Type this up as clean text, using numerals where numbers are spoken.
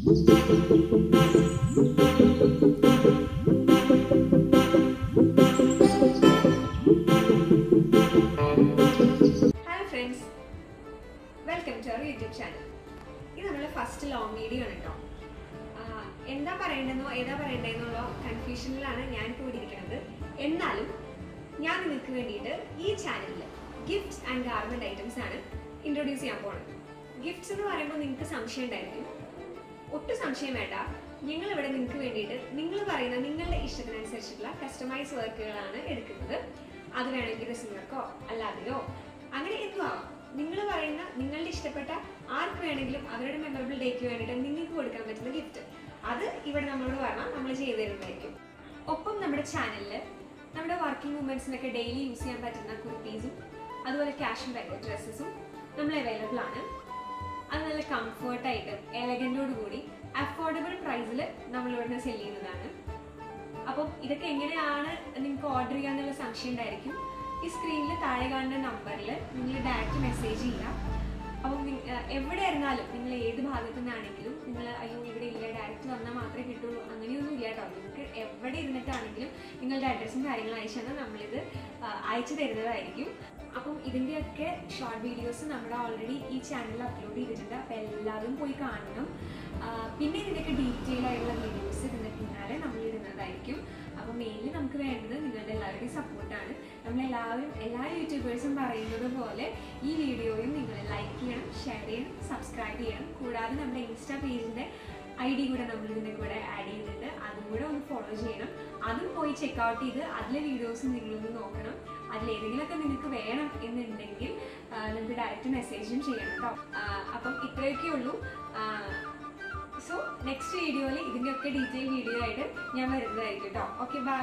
Friends, welcome to our YouTube channel. ഇത് നമ്മുടെ first long video ആണ് കേട്ടോ. എന്താ പറയേണ്ടതെന്നോ ഏതാ പറയേണ്ടതെന്നുള്ള കൺഫ്യൂഷനിലാണ് ഞാൻ കൂടിയിരിക്കുന്നത്. എന്നാലും ഞാൻ നിങ്ങൾക്ക് വേണ്ടിയിട്ട് ഈ ചാനലിൽ ഗിഫ്റ്റ്സ് ആൻഡ് ഗാർമെൻറ്റ് ഐറ്റംസ് ആണ് ഇൻട്രൊഡ്യൂസ് ചെയ്യാൻ പോകുന്നത്. ഗിഫ്റ്റ്സ് എന്ന് പറയുമ്പോൾ നിങ്ങൾക്ക് സംശയം ഉണ്ടായിരിക്കും. ഒട്ടും സംശയം വേണ്ട, ഞങ്ങളിവിടെ നിങ്ങൾക്ക് വേണ്ടിയിട്ട് നിങ്ങൾ പറയുന്ന നിങ്ങളുടെ ഇഷ്ടത്തിനനുസരിച്ചിട്ടുള്ള കസ്റ്റമൈസ് വർക്കുകളാണ് എടുക്കുന്നത്. അത് വേണമെങ്കിൽ റിസീവർക്കോ അല്ലാതെയോ അങ്ങനെ എന്തും ആവാം. നിങ്ങൾ പറയുന്ന നിങ്ങളുടെ ഇഷ്ടപ്പെട്ട ആർക്ക് വേണമെങ്കിലും അവരുടെ മെമ്മറബിൾ ഡേക്ക് വേണ്ടിയിട്ട് നിങ്ങൾക്ക് കൊടുക്കാൻ പറ്റുന്ന ഗിഫ്റ്റ് അത് ഇവിടെ നമ്മളോട് പറഞ്ഞാൽ നമ്മൾ ചെയ്തു തരുന്നതായിരിക്കും. ഒപ്പം നമ്മുടെ ചാനലിൽ നമ്മുടെ വർക്കിംഗ് വുമൻസിനൊക്കെ ഡെയിലി യൂസ് ചെയ്യാൻ പറ്റുന്ന കുർത്തീസും അതുപോലെ ക്യാഷ് ആൻഡ് ബാഗ് ഡ്രസ്സസും നമ്മൾ അവൈലബിൾ ആണ്. അത് നല്ല കംഫർട്ടായിട്ട് എലഗൻറ്റോട് കൂടി അഫോർഡബിൾ പ്രൈസിൽ നമ്മളിവിടുന്ന് സെല് ചെയ്യുന്നതാണ്. അപ്പം ഇതൊക്കെ എങ്ങനെയാണ് നിങ്ങൾക്ക് ഓർഡർ ചെയ്യാന്നുള്ള സംശയം ഉണ്ടായിരിക്കും. ഈ സ്ക്രീനിൽ താഴെ കാണുന്ന നമ്പറിൽ നിങ്ങൾ ഡയറക്റ്റ് മെസ്സേജ് ചെയ്യാം. അപ്പം എവിടെ ഇരുന്നാലും നിങ്ങൾ ഏത് ഭാഗത്തു നിന്നാണെങ്കിലും നിങ്ങൾ അയ്യോ ഇവിടെ ഇല്ല ഡയറക്റ്റ് വന്നാൽ മാത്രമേ കിട്ടുള്ളൂ അങ്ങനെയൊന്നും ഇല്ല കേട്ടോ. നിങ്ങൾക്ക് എവിടെ ഇരുന്നിട്ടാണെങ്കിലും നിങ്ങളുടെ അഡ്രസ്സും കാര്യങ്ങളും അയച്ചു തന്നാൽ നമ്മളിത് അയച്ചു തരുന്നതായിരിക്കും. അപ്പം ഇതിൻ്റെയൊക്കെ ഷോർട്ട് വീഡിയോസ് നമ്മുടെ ഓൾറെഡി ഈ ചാനലിൽ അപ്ലോഡ് ചെയ്തിട്ടുണ്ട്. അപ്പോൾ എല്ലാവരും പോയി കാണണം. പിന്നെ ഇതിൻ്റെയൊക്കെ ഡീറ്റെയിൽ ആയിട്ടുള്ള വീഡിയോസ് ഇതിൻ്റെ പിന്നാലെ നമ്മൾ ഇടുന്നതായിരിക്കും. അപ്പോൾ മെയിൻലി നമുക്ക് വേണ്ടത് നിങ്ങളുടെ എല്ലാവരുടെയും സപ്പോർട്ടാണ്. നമ്മളെല്ലാവരും എല്ലാ യൂട്യൂബേഴ്സും പറയുന്നത് പോലെ ഈ വീഡിയോയും നിങ്ങൾ ലൈക്ക് ചെയ്യണം, ഷെയർ ചെയ്യണം, സബ്സ്ക്രൈബ് ചെയ്യണം. കൂടാതെ നമ്മുടെ ഇൻസ്റ്റാ പേജിൻ്റെ ID കൂടെ നമ്മൾ ഇതിൻ്റെ കൂടെ ആഡ് ചെയ്യുന്നുണ്ട്. അതും കൂടെ ഒന്ന് ഫോളോ ചെയ്യണം. അതും പോയി ചെക്കൗട്ട് ചെയ്ത് അതിലെ വീഡിയോസ് നിങ്ങളൊന്ന് നോക്കണം. അതിലേതെങ്കിലുമൊക്കെ നിങ്ങൾക്ക് വേണം എന്നുണ്ടെങ്കിൽ നിങ്ങൾക്ക് ഡയറക്റ്റ് മെസ്സേജും ചെയ്യണം കേട്ടോ. അപ്പം ഇത്രയൊക്കെ ഉള്ളൂ. സോ നെക്സ്റ്റ് വീഡിയോയിൽ ഇതിൻ്റെയൊക്കെ ഡീറ്റെയിൽ വീഡിയോ ആയിട്ട് ഞാൻ വരുന്നതായിരിക്കും കേട്ടോ. Okay, by.